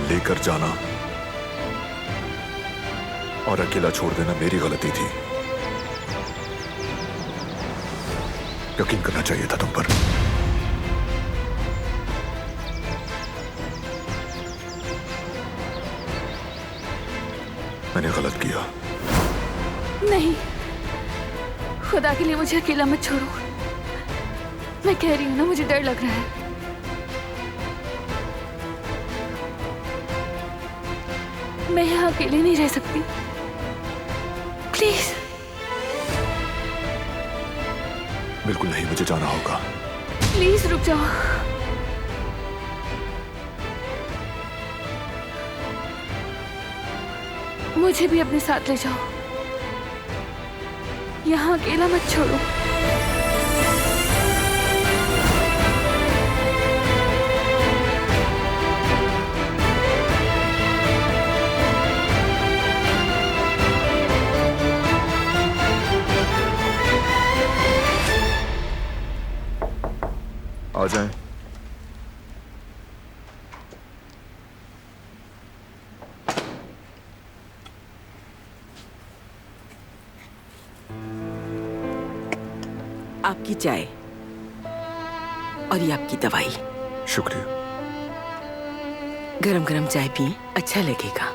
लेकर जाना और अकेला छोड़ देना मेरी गलती थी। यकीन करना चाहिए था तुम पर। मैंने गलत किया। नहीं, खुदा के लिए मुझे अकेला मत छोड़ो। मैं कह रही हूं ना, मुझे डर लग रहा है। मैं यहाँ अकेले नहीं रह सकती। प्लीज। बिल्कुल नहीं, मुझे जाना होगा। प्लीज रुक जाओ। मुझे भी अपने साथ ले जाओ। यहाँ अकेला मत छोड़ो। आ जाएं। आपकी चाय और ये आपकी दवाई। शुक्रिया। गरम गरम चाय पिए, अच्छा लगेगा।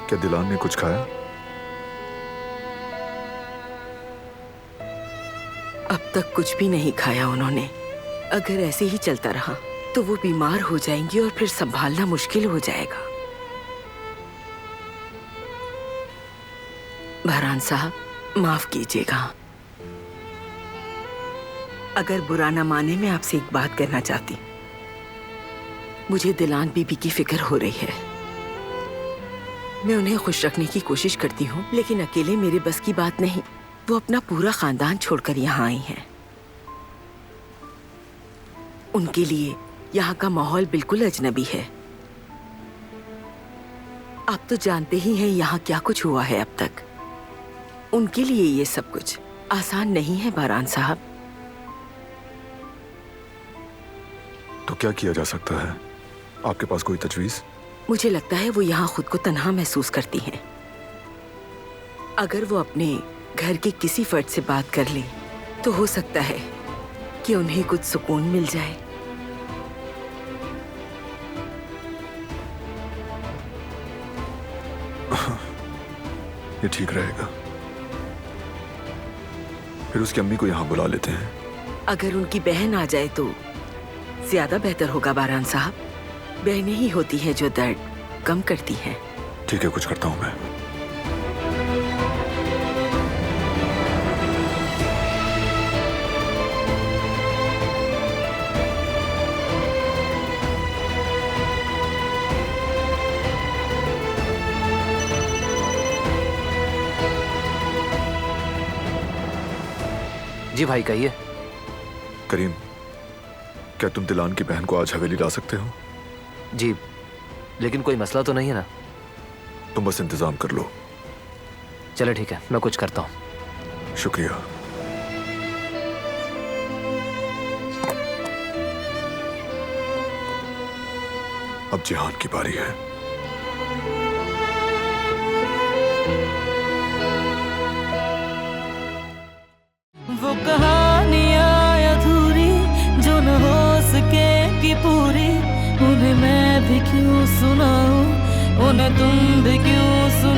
क्या दिलान ने कुछ खाया? अब तक कुछ भी नहीं खाया उन्होंने। अगर ऐसे ही चलता रहा तो वो बीमार हो जाएंगी और फिर संभालना मुश्किल हो जाएगा। बहरान साहब, माफ कीजिएगा। अगर बुरा न माने, मैं आपसे एक बात करना चाहती। मुझे दिलान बीबी की फिक्र हो रही है। मैं उन्हें खुश रखने की कोशिश करती हूँ, लेकिन अकेले मेरे बस की बात नहीं। वो अपना पूरा खानदान छोड़कर यहाँ आई हैं। उनके लिए यहाँ का माहौल बिल्कुल अजनबी है। आप तो जानते ही हैं यहाँ क्या कुछ हुआ है अब तक। उनके लिए ये सब कुछ आसान नहीं है बहरान साहब। तो क्या किया जा सकता है? आपके पास कोई तजवीज? मुझे लगता है वो यहाँ खुद को तन्हा महसूस करती हैं। अगर वो अपने घर के किसी फर्द से बात कर ले तो हो सकता है कि उन्हें कुछ सुकून मिल जाए। ये ठीक रहेगा। फिर उसकी अम्मी को यहाँ बुला लेते हैं। अगर उनकी बहन आ जाए तो ज्यादा बेहतर होगा बहरान साहब। बहनें ही होती हैं जो दर्द कम करती हैं। ठीक है, कुछ करता हूँ मैं। जी भाई, कहिए। करीम, क्या तुम दिलान की बहन को आज हवेली ला सकते हो? जी, लेकिन कोई मसला तो नहीं है ना? तुम बस इंतजाम कर लो। चलो ठीक है, मैं कुछ करता हूँ। शुक्रिया। अब जिहान की बारी है। वो कहानियां अधूरी जो न हो सके कि पूरी, उन्हें मैं भी क्यों सुनाऊं, उन्हें तुम भी क्यों सुनाओ।